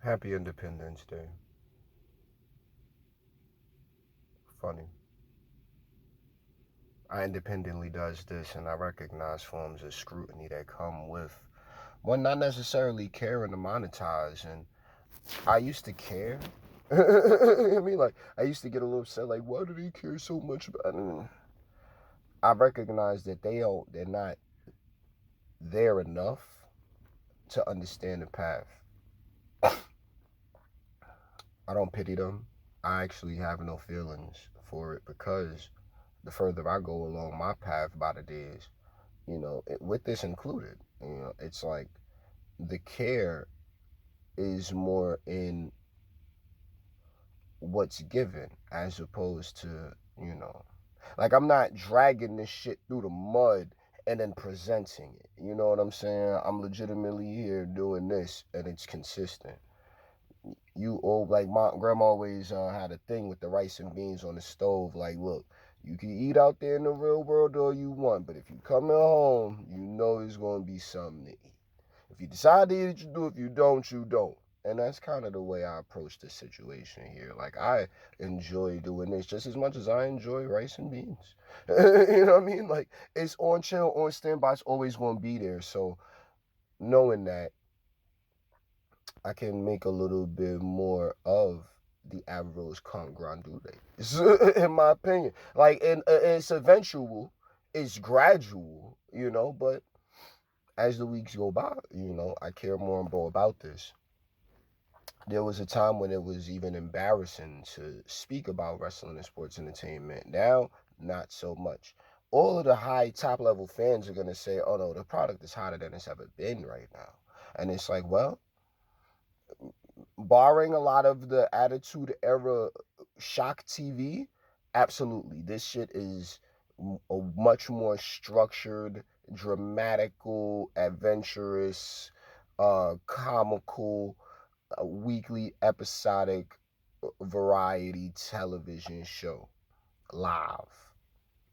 Happy Independence Day. Funny. I independently does this, and I recognize forms of scrutiny that come with one not necessarily caring to monetize. And I used to care. I mean, like I used to get a little upset, like, why do they care so much about it? I recognize that they're not there enough to understand the path. I don't pity them. I actually have no feelings for it because the further I go along my path by the days, with this included, it's like the care is more in what's given as opposed to, like I'm not dragging this shit through the mud and then presenting it. You know what I'm saying? I'm legitimately here doing this and it's consistent. You old like my grandma always had a thing with the rice and beans on the stove. Like, look, you can eat out there in the real world all you want, but if you come at home, you know it's gonna be something to eat. If you decide to eat it, you do. If you don't, you don't. And that's kind of the way I approach the situation here. Like I enjoy doing this just as much as I enjoy rice and beans. You know what I mean? Like it's on chill, on standby. It's always gonna be there. So knowing that I can make a little bit more of the average con grande, in my opinion. Like, and it's eventual, it's gradual, but as the weeks go by, I care more and more about this. There was a time when it was even embarrassing to speak about wrestling and sports entertainment. Now, not so much. All of the high top level fans are going to say, oh no, the product is hotter than it's ever been right now. And it's like, well, barring a lot of the Attitude Era shock TV, absolutely. This shit is a much more structured, dramatical, adventurous, comical, weekly episodic variety television show live.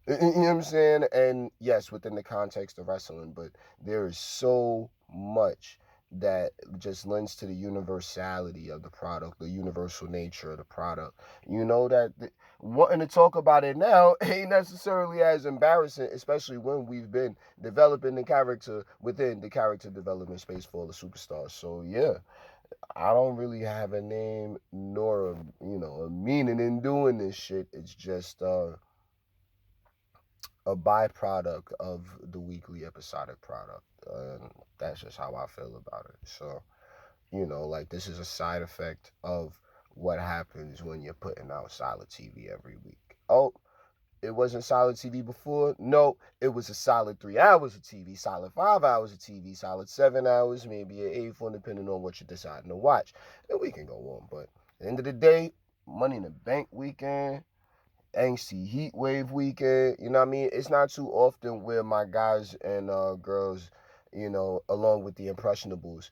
You know what I'm saying? And yes, within the context of wrestling, but there is so much that just lends to the universality of the product, the universal nature of the product. Wanting to talk about it now ain't necessarily as embarrassing, especially when we've been developing the character within the character development space for all the superstars. So yeah, I don't really have a name nor a meaning in doing this shit. It's just a byproduct of the weekly episodic product. And that's just how I feel about it. So, like this is a side effect of what happens when you're putting out solid TV every week. Oh, it wasn't solid TV before? No, it was a solid 3 hours of TV, solid 5 hours of TV, solid 7 hours, maybe an eighth one, depending on what you're deciding to watch. And we can go on. But at the end of the day, Money in the Bank weekend, angsty heat wave weekend. You know what I mean? It's not too often where my guys and girls, along with the impressionables,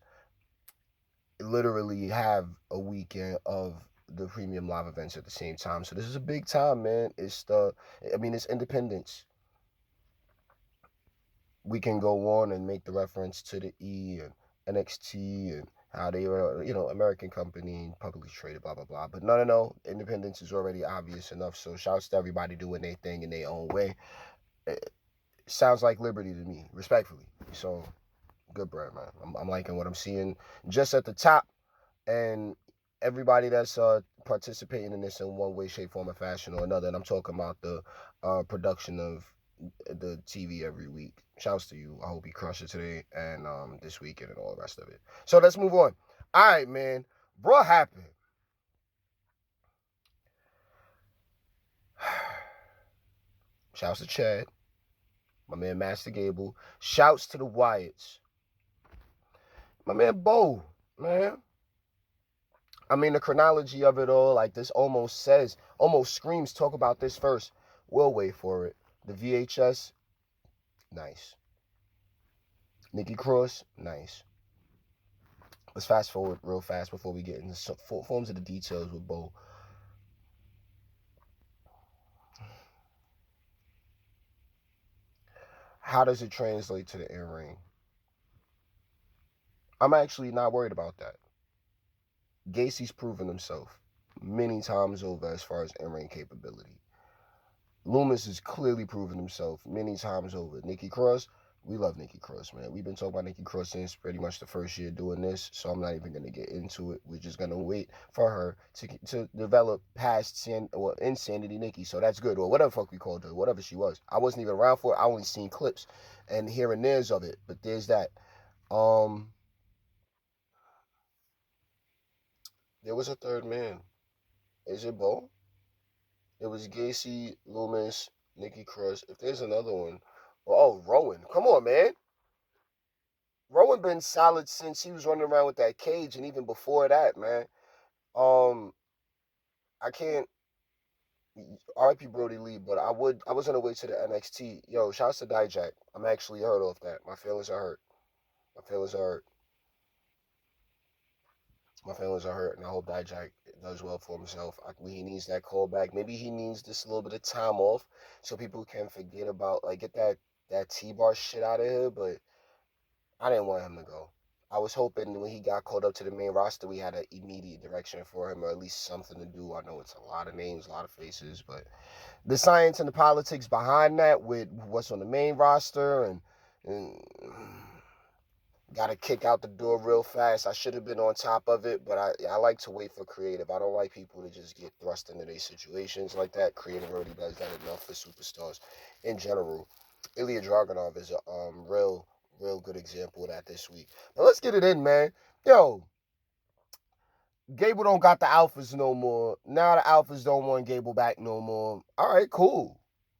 literally have a weekend of the premium live events at the same time. So this is a big time, man. It's Independence. We can go on and make the reference to the E and NXT and how they were, American company, publicly traded, blah blah blah. But no, no, no. Independence is already obvious enough. So shouts to everybody doing their thing in their own way. It sounds like liberty to me, respectfully. So good bread, man. I'm liking what I'm seeing just at the top, and everybody that's participating in this in one way, shape, form, or fashion or another. And I'm talking about the production of the TV every week. Shouts to you. I hope you crush it today and this weekend and all the rest of it. So let's move on. All right, man. Bro, happened. Shouts to Chad, my man Master Gable. Shouts to the Wyatts. My man Bo, man. I mean, the chronology of it all, like this almost screams, talk about this first. We'll wait for it. The VHS, nice. Nikki Cross, nice. Let's fast forward real fast before we get into some forms of the details with Bo. How does it translate to the in ring? I'm actually not worried about that. Gacy's proven himself many times over as far as in-ring capability. Loomis has clearly proven himself many times over. Nikki Cross, we love Nikki Cross, man. We've been talking about Nikki Cross since pretty much the first year doing this, so I'm not even gonna get into it. We're just gonna wait for her to develop past Insanity Nikki. So that's good, or whatever fuck we called her, whatever she was. I wasn't even around for it. I only seen clips and here and there's of it, but there's that. Um, there was a third man. Is it Bo? It was Gacy, Loomis, Nikki Cross. If there's another one, oh, Rowan. Come on, man. Rowan been solid since he was running around with that cage, and even before that, man. Um, I can't. R.I.P. Brody Lee, but I was on the way to the NXT. Yo, shouts to Dijak. I'm actually hurt off that. My feelings are hurt. My feelings are hurt. My feelings are hurt, and I hope Dijak does well for himself. He needs that callback. Maybe he needs this little bit of time off so people can forget about get that T-bar shit out of here. But I didn't want him to go. I was hoping when he got called up to the main roster, we had an immediate direction for him, or at least something to do. I know it's a lot of names, a lot of faces, but the science and the politics behind that, with what's on the main roster, and got to kick out the door real fast. I should have been on top of it, but I like to wait for creative. I don't like people to just get thrust into these situations like that. Creative already does that enough for superstars in general. Ilya Dragunov is a real good example of that this week. But let's get it in, man. Yo, Gable don't got the alphas no more. Now the alphas don't want Gable back no more. All right, cool.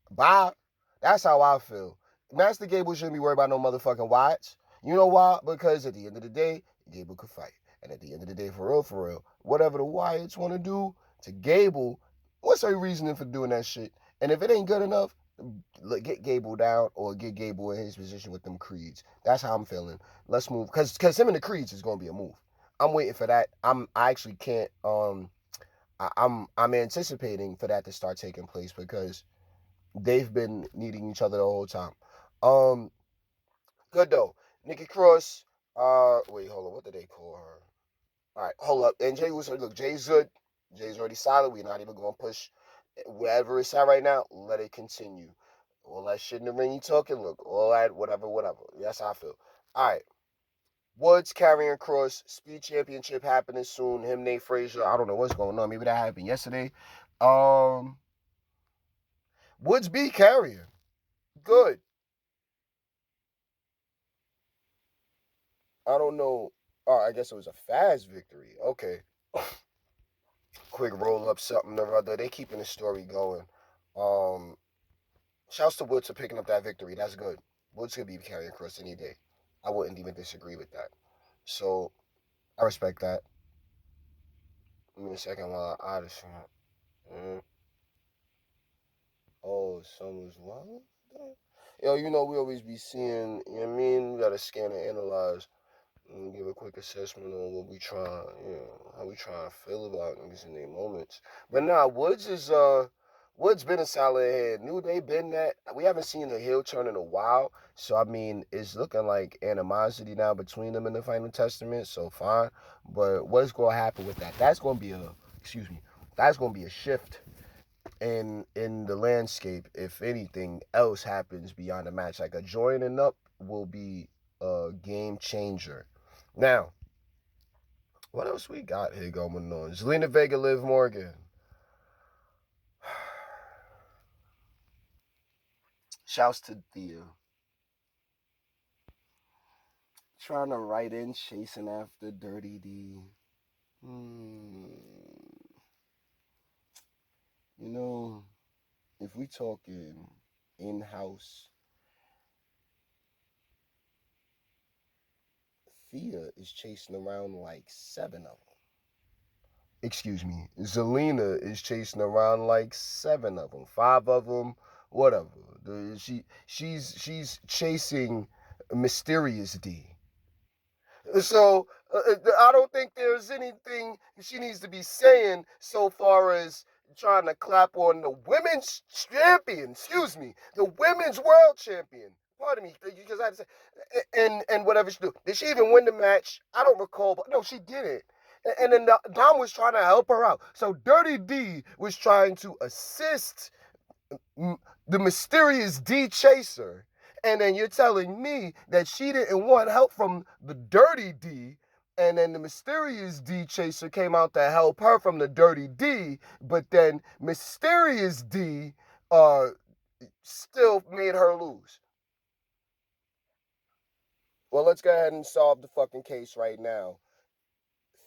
Bye. That's how I feel. Master Gable shouldn't be worried about no motherfucking Wyatts. You know why? Because at the end of the day, Gable could fight. And at the end of the day, for real, whatever the Wyatts want to do to Gable, what's their reasoning for doing that shit? And if it ain't good enough, get Gable down or get Gable in his position with them Creeds. That's how I'm feeling. Let's move. Because him and the Creeds is going to be a move. I'm waiting for that. I actually can't. I'm anticipating for that to start taking place because they've been needing each other the whole time. Um, Good though. Nikki Cross. Wait, hold on. What did they call her? All right, hold up. And Jay was look. Jay's good. Jay's already solid. We're not even going to push wherever it's at right now. Let it continue. All that shit in the ring you talking. Look, all that whatever. That's how I feel. All right. Woods carrying Cross. Speed Championship happening soon. Him, Nate Frazier. I don't know what's going on. Maybe that happened yesterday. Um, Woods beat Carrier. Good. I don't know. Oh, I guess it was a fast victory. Okay. Quick roll up something or other. They keeping the story going. Um, Shouts to Woods for picking up that victory. That's good. Woods could be carrying Cross any day. I wouldn't even disagree with that. So I respect that. Give me a second while I just. Oh, Summers Wild? Yo, we always be seeing, you know what I mean? We gotta scan and analyze and give a quick assessment on what we try, how we try and feel about niggas in their moments. But nah, Woods been a solid head. New Day been that. We haven't seen a heel turn in a while. So I mean, it's looking like animosity now between them in the Final Testament. So fine. But what's gonna happen with that? That's gonna be that's gonna be a shift in the landscape if anything else happens beyond the match. Like a joining up will be a game changer. Now, what else we got here going on? Zelina Vega, Liv Morgan. Shouts to Thea. Trying to write in, chasing after Dirty D. You know, if we talking in-house, Thea is chasing around like 7 of them. Excuse me, Zelina is chasing around like 7 of them, 5 of them, whatever. She's chasing Mysterious D. So I don't think there's anything she needs to be saying so far as trying to clap on the women's champion. Excuse me, the women's world champion. Pardon me, because I had to say, and whatever she do. Did she even win the match? I don't recall, but no, she did it. And then Dom was trying to help her out. So Dirty D was trying to assist the mysterious D Chaser. And then you're telling me that she didn't want help from the Dirty D. And then the mysterious D Chaser came out to help her from the Dirty D. But then mysterious D still made her lose. Well, let's go ahead and solve the fucking case right now.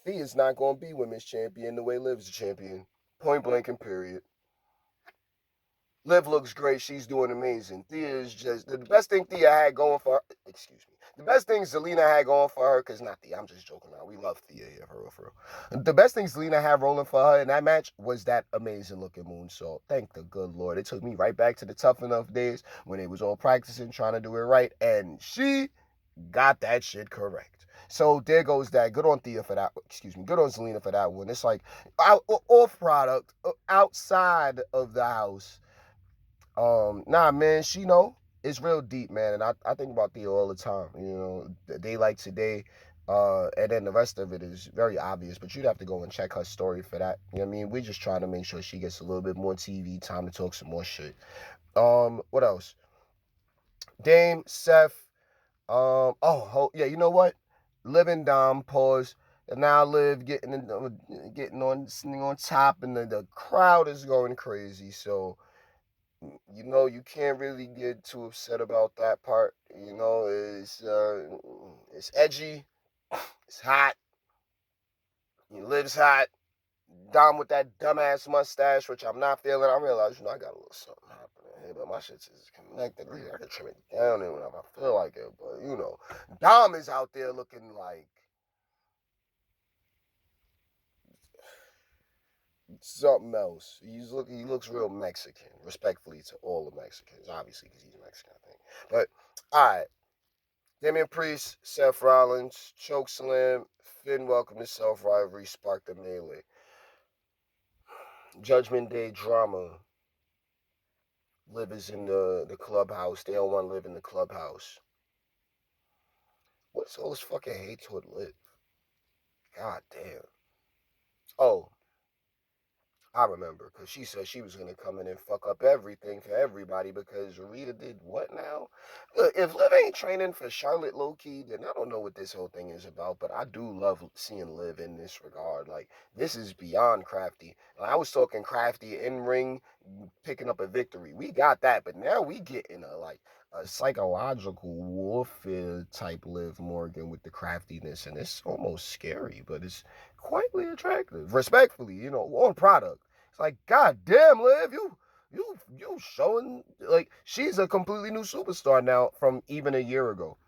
Thea's not going to be women's champion the way Liv's a champion. Point blank and period. Liv looks great. She's doing amazing. Thea is just the best thing Thea had going for her. Excuse me. The best thing Zelina had going for her, because not Thea, I'm just joking now. We love Thea here, for real. The best thing Zelina had rolling for her in that match was that amazing looking moonsault. Thank the good Lord. It took me right back to the Tough Enough days when they was all practicing, trying to do it right. And she got that shit correct. So there goes that. Good on Thea for that. Excuse me. Good on Zelina for that one. It's like off product, outside of the house. Nah, man, she know it's real deep, man, and I think about Theo all the time. You know, a day like today, and then the rest of it is very obvious. But you'd have to go and check her story for that. You know what I mean? We're just trying to make sure she gets a little bit more TV time to talk some more shit. What else? Dame, Seth. Yeah. You know what? Liv and Dom pause. And now Liv getting on top, and the crowd is going crazy. So you know you can't really get too upset about that part. You know, it's edgy, it's hot, he lives hot. Dom with that dumbass mustache, which I'm not feeling. I realize, I got a little something happening here, but my shit's is connected. I can trim it down and whenever I feel like it. But Dom is out there looking like something else. He looks real Mexican, respectfully to all the Mexicans, obviously because he's Mexican, I think. But all right. Damian Priest, Seth Rollins, choke slam, Finn welcomed his self rivalry, sparked a melee. Judgment Day drama. Liv is in the clubhouse. They don't want to live in the clubhouse. What's all this fucking hate toward Liv? God damn. Oh, I remember, because she said she was going to come in and fuck up everything for everybody because Rita did what now? Look, if Liv ain't training for Charlotte low-key, then I don't know what this whole thing is about, but I do love seeing Liv in this regard. Like, this is beyond crafty. Like, I was talking crafty in-ring, picking up a victory. We got that, but now we get in a psychological warfare type Liv Morgan with the craftiness, and it's almost scary, but it's quietly attractive. Respectfully, on product. It's like, God damn, Liv, you showing like she's a completely new superstar now from even a year ago.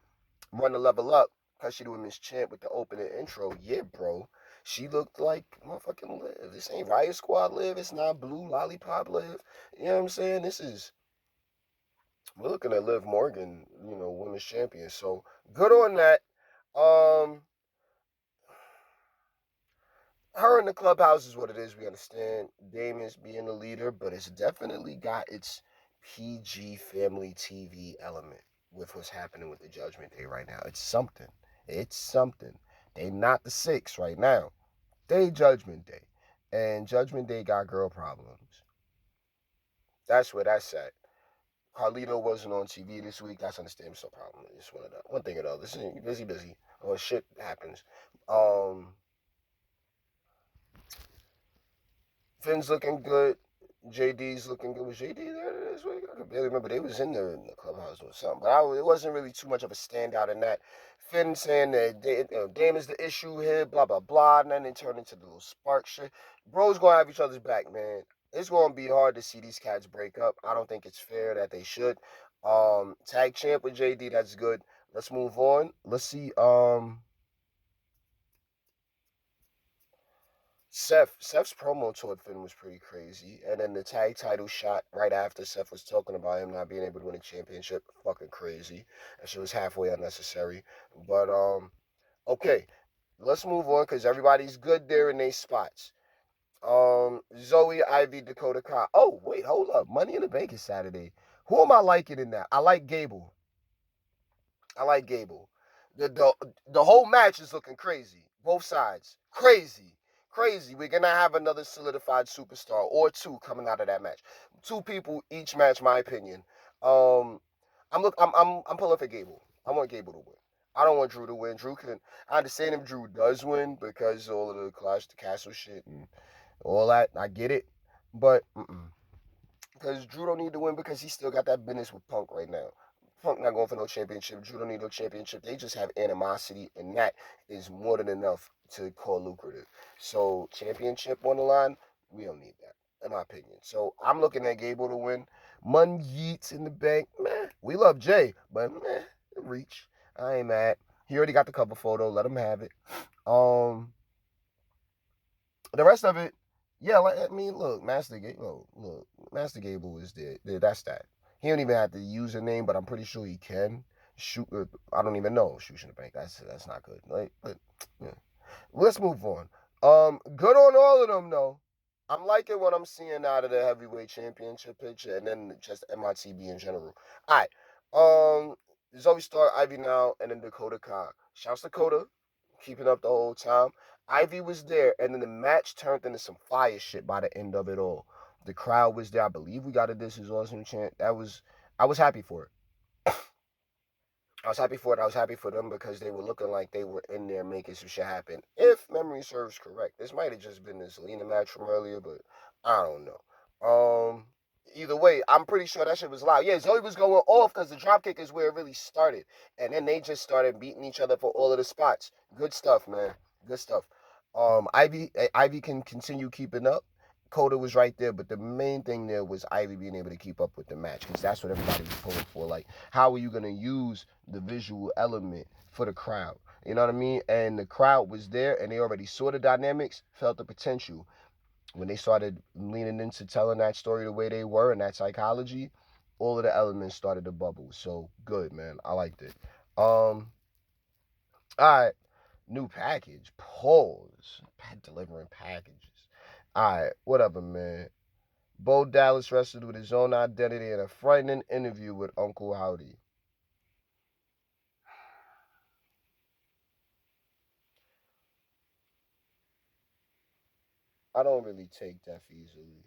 Run the level up because she doing Miss Champ with the opening intro. Yeah, bro. She looked like motherfucking Liv. This ain't Riot Squad Liv. It's not Blue Lollipop Liv. You know what I'm saying? We're looking at Liv Morgan, women's champion. So good on that. Um, her in the clubhouse is what it is. We understand Damon's being the leader, but it's definitely got its PG family TV element with what's happening with the Judgment Day right now. It's something. It's something. They not the six right now. They Judgment Day. And Judgment Day got girl problems. That's where that's at. Carlito wasn't on TV this week. That's understandable. So problem. It's one thing or the other. This is busy. Or shit happens. Finn's looking good. JD's looking good. Was JD there this week? I can barely remember. They was in the clubhouse or something, but it wasn't really too much of a standout in that. Finn saying that Dame is the issue here, blah blah blah, and then it turned into the little spark shit. Bros gonna have each other's back, man. It's gonna be hard to see these cats break up. I don't think it's fair that they should. Tag champ with JD, that's good. Let's move on. Let's see. Seth's promo toward Finn was pretty crazy, and then the tag title shot right after Seth was talking about him not being able to win a championship, fucking crazy. That shit was halfway unnecessary. But okay, let's move on because everybody's good there in their spots. Zoe, Ivy, Dakota Kai. Oh wait, hold up. Money in the Bank is Saturday. Who am I liking in that? I like Gable. The whole match is looking crazy. Both sides. Crazy. Crazy. We're gonna have another solidified superstar or two coming out of that match. Two people each match, my opinion. Um I'm pulling for Gable. I want Gable to win. I don't want Drew to win. I understand if Drew does win because all of the Clash the Castle shit and all that. I get it. But because Drew don't need to win because he still got that business with Punk right now. Punk not going for no championship. Drew don't need no championship. They just have animosity, and that is more than enough to call lucrative. So championship on the line, we don't need that, in my opinion. So I'm looking at Gable to win. Mun Yeats in the bank, meh. We love Jay, but meh, reach. I ain't mad. He already got the cover photo. Let him have it. The rest of it, yeah, like I mean, look, Master Gable is there. That's that. He don't even have to use a name, but I'm pretty sure he can shoot. I don't even know shooting the bank. That's not good. Like, but yeah. Let's move on. Good on all of them though. I'm liking what I'm seeing out of the heavyweight championship picture, and then just MITB in general. All right. Zoe Stark, Ivy now, and then Dakota Kai. Shouts to Dakota, keeping up the whole time. Ivy was there, and then the match turned into some fire shit by the end of it all. The crowd was there. I believe we got a "This Is Awesome" chant. I was happy for it. I was happy for it. I was happy for them because they were looking like they were in there making some shit happen. If memory serves correct, this might have just been this Lena match from earlier, but I don't know. Either way, I'm pretty sure that shit was loud. Yeah, Zoe was going off because the dropkick is where it really started, and then they just started beating each other for all of the spots. Good stuff, man. Good stuff. Ivy can continue keeping up. Coda was right there, but the main thing there was Ivy being able to keep up with the match because that's what everybody was pulling for. Like, how are you gonna use the visual element for the crowd? You know what I mean? And the crowd was there, and they already saw the dynamics, felt the potential. When they started leaning into telling that story the way they were and that psychology, all of the elements started to bubble. So good, man. I liked it. All right, new package. Pause. Delivering packages. All right, whatever, man. Bo Dallas wrestled with his own identity in a frightening interview with Uncle Howdy. I don't really take death easily.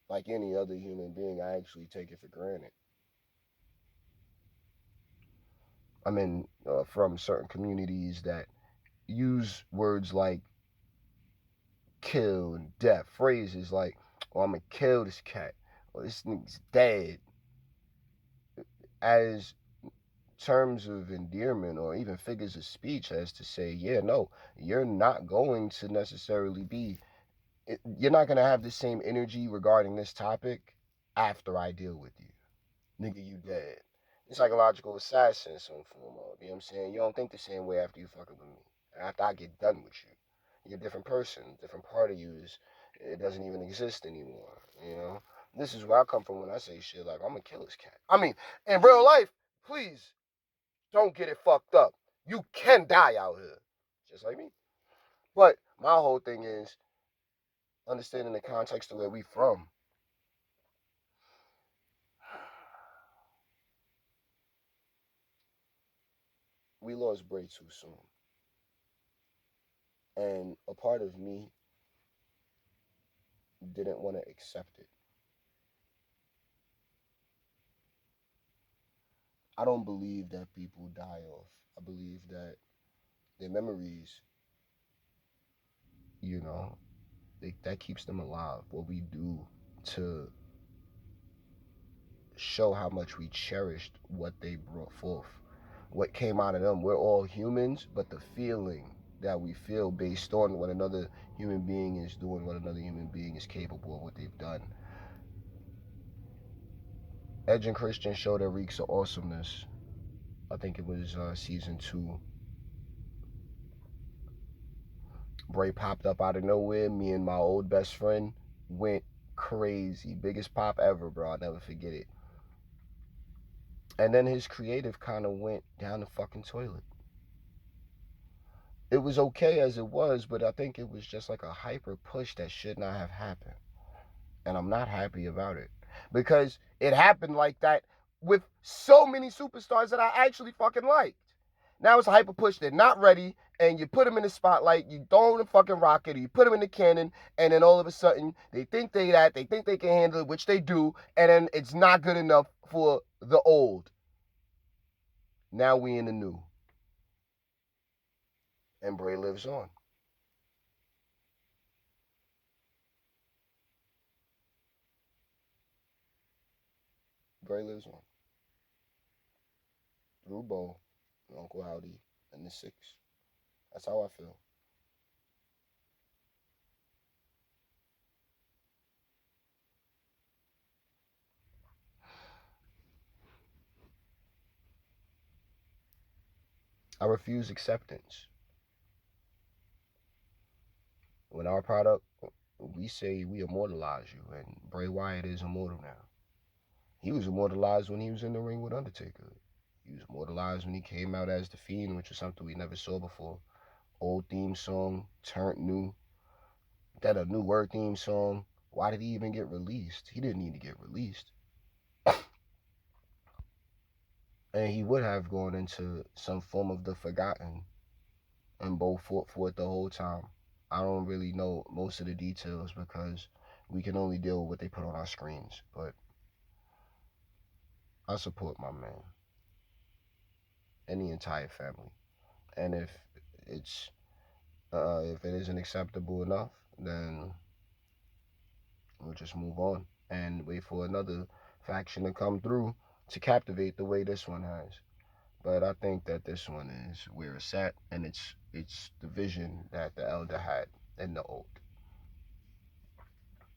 Like any other human being, I actually take it for granted. I mean, from certain communities that use words like kill and death, phrases like, oh, I'm gonna kill this cat, or this nigga's dead, as terms of endearment or even figures of speech as to say, yeah, no, you're not going to necessarily be, you're not going to have the same energy regarding this topic after I deal with you. Nigga, you dead. Psychological assassin in some form of, you know what I'm saying? You don't think the same way after you fucking with me. After I get done with you. You're a different person. Different part of you is, it doesn't even exist anymore, you know? This is where I come from when I say shit like, I'm gonna kill this cat. I mean, in real life, please don't get it fucked up. You can die out here, just like me. But my whole thing is understanding the context of where we from. We lost Bray too soon, and a part of me didn't want to accept it. I don't believe that people die off. I believe that their memories, you know, that keeps them alive. What we do to show how much we cherished what they brought forth, what came out of them. We're all humans, but the feeling that we feel based on what another human being is doing, what another human being is capable of, what they've done. Edge and Christian showed their reeks of awesomeness. I think it was season 2. Bray popped up out of nowhere. Me and my old best friend went crazy. Biggest pop ever, bro. I'll never forget it. And then his creative kind of went down the fucking toilet. It was okay as it was, but I think it was just like a hyper push that should not have happened. And I'm not happy about it. Because it happened like that with so many superstars that I actually fucking liked. Now it's a hyper push. They're not ready, and you put them in the spotlight. You throw them in the fucking rocket, or you put them in the cannon, and then all of a sudden they think they think they can handle it, which they do, and then it's not good enough for the old. Now we in the new, and Bray lives on. Bray lives on. Drew Bow, Uncle Howdy, and the Six. That's how I feel. I refuse acceptance. When our product, we say we immortalize you, and Bray Wyatt is immortal now. He was immortalized when he was in the ring with Undertaker. He was immortalized when he came out as the Fiend, which was something we never saw before. Old theme song turned new. That a new word theme song. Why did he even get released? He didn't need to get released. And he would have gone into some form of the forgotten, and both fought for it the whole time. I don't really know most of the details because we can only deal with what they put on our screens. But I support my man and the entire family. And it's if it isn't acceptable enough, then we'll just move on and wait for another faction to come through to captivate the way this one has. But I think that this one is where it's at, and it's the vision that the elder had in the old.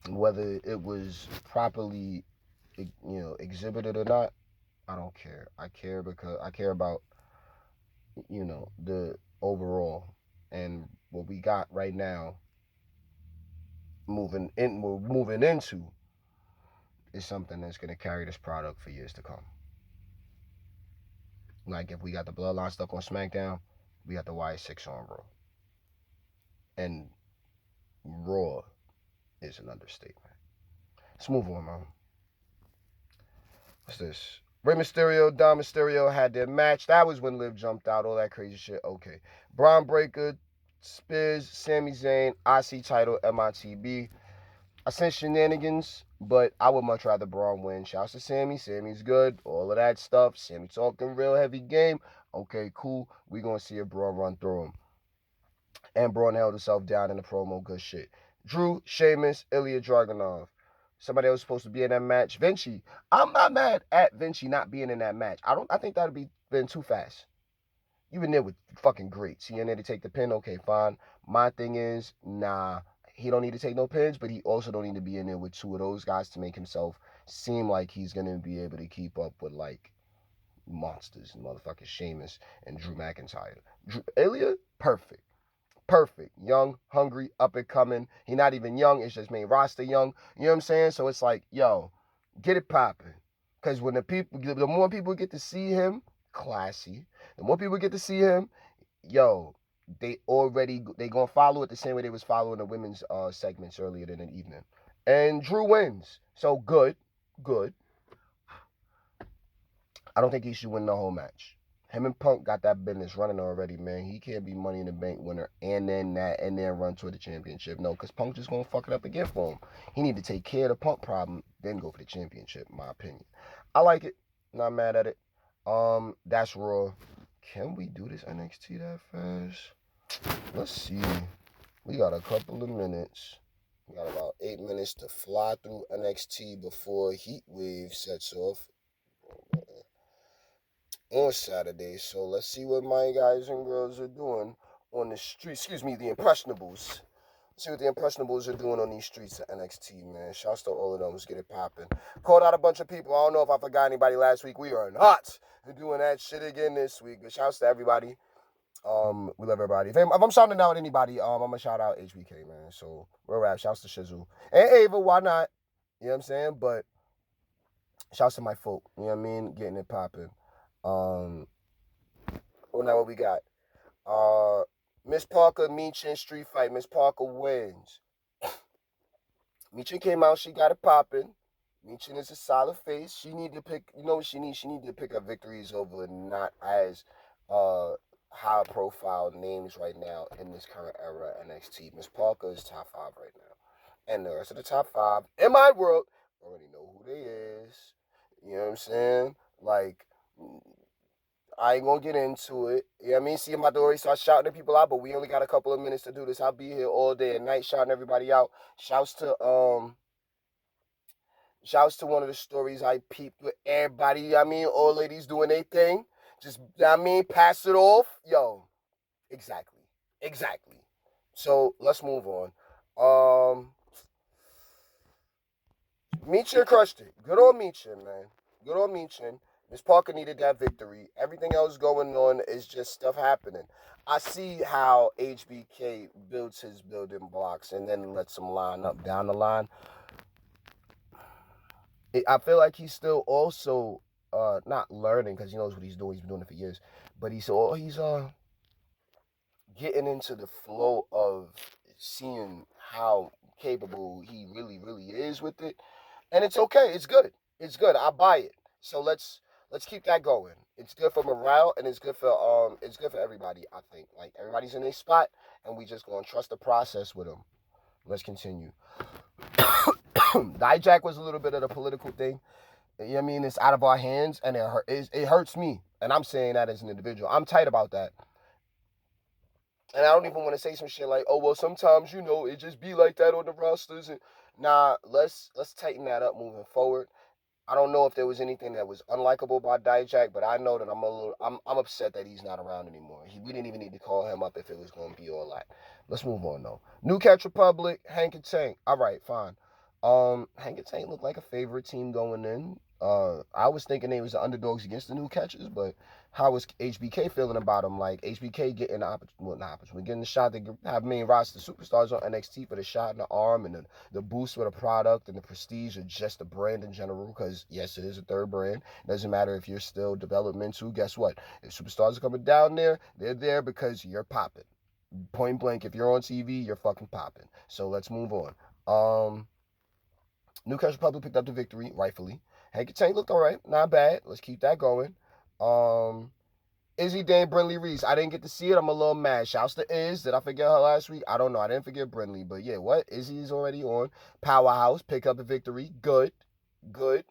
Whether it was properly, exhibited or not, I don't care. I care because I care about, the overall, and what we got right now we're moving into is something that's going to carry this product for years to come. Like if we got the Bloodline stuff on SmackDown, we got the Y6 on Raw, and Raw is an understatement. Let's move on, man. What's this? Rey Mysterio, Dom Mysterio had their match. That was when Liv jumped out, all that crazy shit. Okay. Braun Breaker, Spears, Sami Zayn, IC title, MITB. I sent shenanigans, but I would much rather Braun win. Shouts to Sammy. Sammy's good. All of that stuff. Sammy talking real heavy game. Okay, cool. We gonna see a Braun run through him. And Braun held himself down in the promo. Good shit. Drew, Sheamus, Ilya Dragunov. Somebody else supposed to be in that match. Vinci. I'm not mad at Vinci not being in that match. I think that'd be been too fast. You've been there with fucking greats. He in there to take the pin. Okay, fine. My thing is, nah, he don't need to take no pins, but he also don't need to be in there with two of those guys to make himself seem like he's gonna be able to keep up with like monsters and motherfucking Sheamus and Drew McIntyre. Ilya, perfect. Perfect. Young, hungry, up and coming. He not even young. It's just main roster young. You know what I'm saying? So it's like, yo, get it popping. Because when the more people get to see him, classy. The more people get to see him, yo, they gonna follow it the same way they was following the women's segments earlier in the evening. And Drew wins. So good, good. I don't think he should win the whole match. Him and Punk got that business running already, man. He can't be Money in the Bank winner and then run toward the championship. No, because Punk just gonna fuck it up again for him. He need to take care of the Punk problem, then go for the championship. In my opinion, I like it. Not mad at it. That's Raw. Can we do this NXT that fast? Let's see. We got a couple of minutes. We got about 8 minutes to fly through NXT before Heat Wave sets off on Saturday. So let's see what my guys and girls are doing on the street. Excuse me, the Impressionables. Let's see what the Impressionables are doing on these streets of NXT, man. Shouts to all of them. Let's get it popping. Called out a bunch of people. I don't know if I forgot anybody last week. We are not doing that shit again this week. But shouts to everybody. We love everybody. If I'm shouting out anybody, I'm gonna shout out HBK, man. So real rap. Shouts to Shizzle and Ava. Why not? You know what I'm saying? But shouts to my folk. You know what I mean? Getting it popping. Well, now what we got? Miss Parker, Meechin street fight. Miss Parker wins. Michin came out, she got it popping. Michin is a solid face. She need to pick, you know what she needs? She need to pick up victories over not as uh high profile names right now in this current era NXT. Miss Parker is top five right now. And the rest of the top five in my world already know who they is. You know what I'm saying? Like, I ain't gonna get into it. You know what I mean? See, I'm about to already start shouting at people out, but we only got a couple of minutes to do this. I'll be here all day and night shouting everybody out. Shouts to Shouts to one of the stories I peeped with everybody. I mean, all ladies doing their thing. Just, I mean, pass it off. Yo, exactly. Exactly. So let's move on. Um, Michin crushed it. Good on Michin, man. Good on Michin. Miss Parker needed that victory. Everything else going on is just stuff happening. I see how HBK builds his building blocks and then lets them line up down the line. I feel like he's still also not learning because he knows what he's doing. He's been doing it for years, but he's getting into the flow of seeing how capable he really is with it, and it's okay. It's good. It's good. I buy it. So let's keep that going. It's good for morale and it's good for everybody. I think like everybody's in their spot, and we just gonna trust the process with them. Let's continue. Dijak was a little bit of the political thing. You know what I mean? It's out of our hands, and it hurts me. And I'm saying that as an individual. I'm tight about that. And I don't even want to say some shit like, oh well, sometimes it just be like that on the rosters. And nah, let's tighten that up moving forward. I don't know if there was anything that was unlikable about Dijak, but I know that I'm upset that he's not around anymore. We didn't even need to call him up if it was going to be all that. Let's move on though. New Catch Republic, Hank and Tank. All right, fine. Hank and Tank looked like a favorite team going in. I was thinking they was the underdogs against the New Catchers, but how was HBK feeling about them? Like HBK getting the opportunity, well, not opportunity, getting the shot to have main roster superstars on NXT for the shot in the arm and the boost for the product and the prestige of just the brand in general. Because yes, it is a third brand. It doesn't matter if you're still developmental. Guess what? If superstars are coming down there, they're there because you're popping. Point blank, if you're on TV, you're fucking popping. So let's move on. Newcastle Public picked up the victory, rightfully. Hanky Tank looked all right, not bad. Let's keep that going. Izzy Dane, Brinley Reese. I didn't get to see it. I'm a little mad. Shouts to Iz. Did I forget her last week? I don't know. I didn't forget Brinley. But yeah, what? Izzy's already on. Powerhouse, pick up the victory. Good. Good.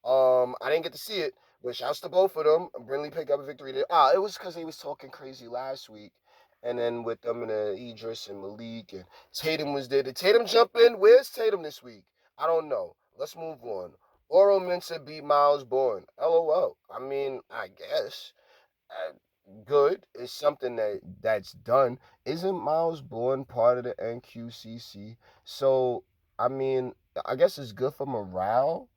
I didn't get to see it, but shouts to both of them. Brinley picked up a victory there. It was because they was talking crazy last week. And then with them and Idris and Malik and Tatum was there. Did Tatum jump in? Where's Tatum this week? I don't know. Let's move on. Oro Mensah beat Miles Bourne. LOL. I mean, I guess. Uh, Good is something that's done. Isn't Miles Bourne part of the NQCC? So, I mean, I guess it's good for morale.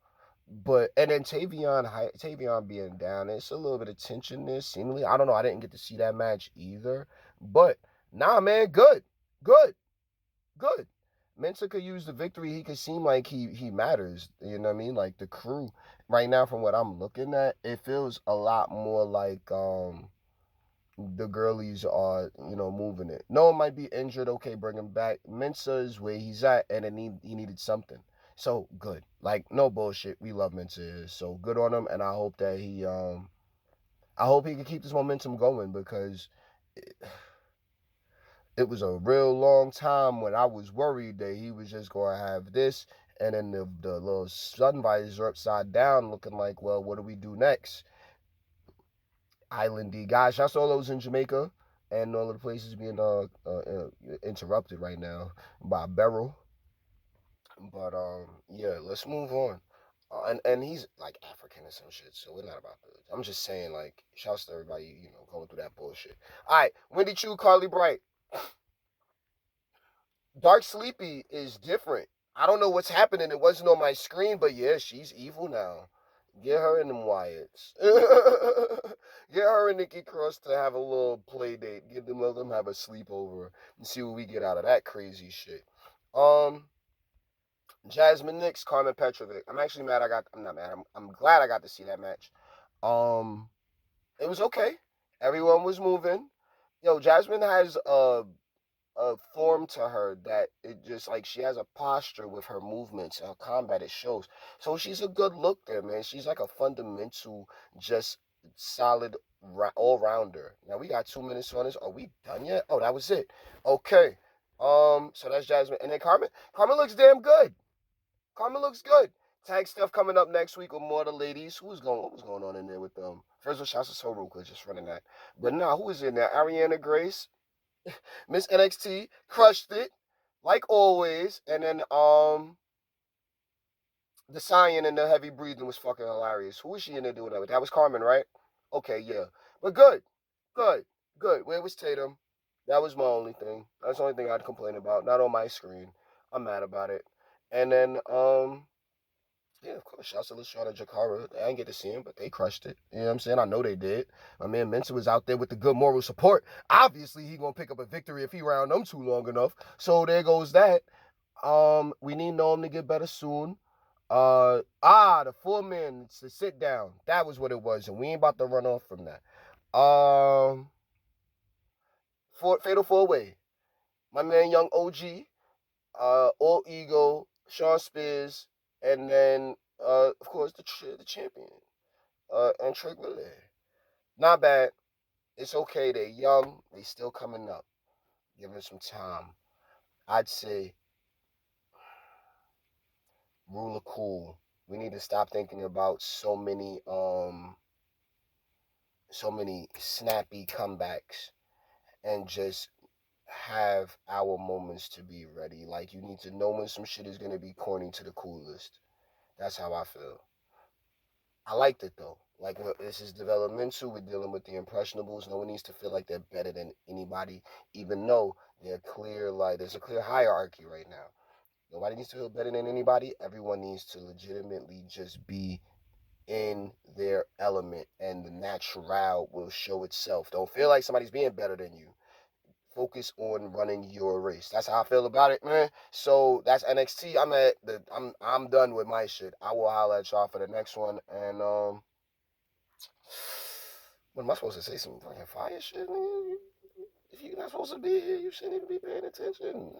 But and then Tavion being down, it's a little bit of tension there. Seemingly, I don't know. I didn't get to see that match either. But nah, man, good, good. Mensah could use the victory. He could seem like he matters. You know what I mean? Like the crew right now, from what I'm looking at, it feels a lot more like the girlies are moving it. No one might be injured. Okay, bring him back. Mensah is where he's at, and he needed something. So good. Like no bullshit. We love Mensah. So good on him, and I hope that I hope he can keep this momentum going because. It was a real long time when I was worried that he was just going to have this, and then the little sun visor upside down, looking like, well, what do we do next? Islandy guys, I saw those in Jamaica, and all of the places being interrupted right now by Beryl. But yeah, let's move on. And he's like African or some shit, so we're not about to. I'm just saying, like, shouts to everybody, going through that bullshit. All right, Wendy Chu, Carly Bright. Dark Sleepy is different. I don't know what's happening. It wasn't on my screen, but yeah, she's evil now. Get her in them Wyatts. Get her and Nikki Cross to have a little play date. Let them have a sleepover and see what we get out of that crazy shit. Um, Jasmine Nix, Carmen Petrovic. I'm actually mad. I'm not mad. I'm glad I got to see that match. Um, it was okay. Everyone was moving. Yo, Jasmine has a form to her that it just like she has a posture with her movements, her combat. It shows. So she's a good look there, man. She's like a fundamental, just solid all rounder. Now we got 2 minutes on this. Are we done yet? Oh, that was it. Okay. So that's Jasmine, and then Carmen. Carmen looks damn good. Carmen looks good. Tag stuff coming up next week with more of the ladies. What was going on in there with them? First of all, shouts to Soruka just running that. But now, who is in there? Ariana Grace, Miss NXT crushed it, like always. And then the sighing and the heavy breathing was fucking hilarious. Who was she in there doing that with? That was Carmen, right? Okay, yeah. But good, good, good. Where was Tatum? That was my only thing. That's the only thing I'd complain about. Not on my screen. I'm mad about it. And then yeah, of course. Shouts to Lashana Jakara. I didn't get to see him, but they crushed it. You know what I'm saying? I know they did. My man Mensa was out there with the good moral support. Obviously, he gonna pick up a victory if he round them too long enough. So there goes that. We need Noam to get better soon. The 4 man to sit down. That was what it was, and we ain't about to run off from that. Fatal 4-way. My man Young OG, All Ego, Sean Spears, and then of course the champion, and Trick Willie. Not bad. It's okay. They're young. They still coming up. Give them some time. I'd say rule of cool. We need to stop thinking about so many snappy comebacks and just have our moments to be ready. Like you need to know when some shit is gonna be corny to the coolest. That's how I feel. I liked it though. Like this is developmental. We're dealing with the impressionables. No one needs to feel like they're better than anybody, even though they're clear. Like there's a clear hierarchy right now. Nobody needs to feel better than anybody. Everyone needs to legitimately just be in their element, and the natural will show itself. Don't feel like somebody's being better than you. Focus on running your race. That's how I feel about it, man. So that's NXT. I'm done with my shit. I will holler at y'all for the next one. And what am I supposed to say? Some fucking fire shit, nigga? If you're not supposed to be here, you shouldn't even be paying attention.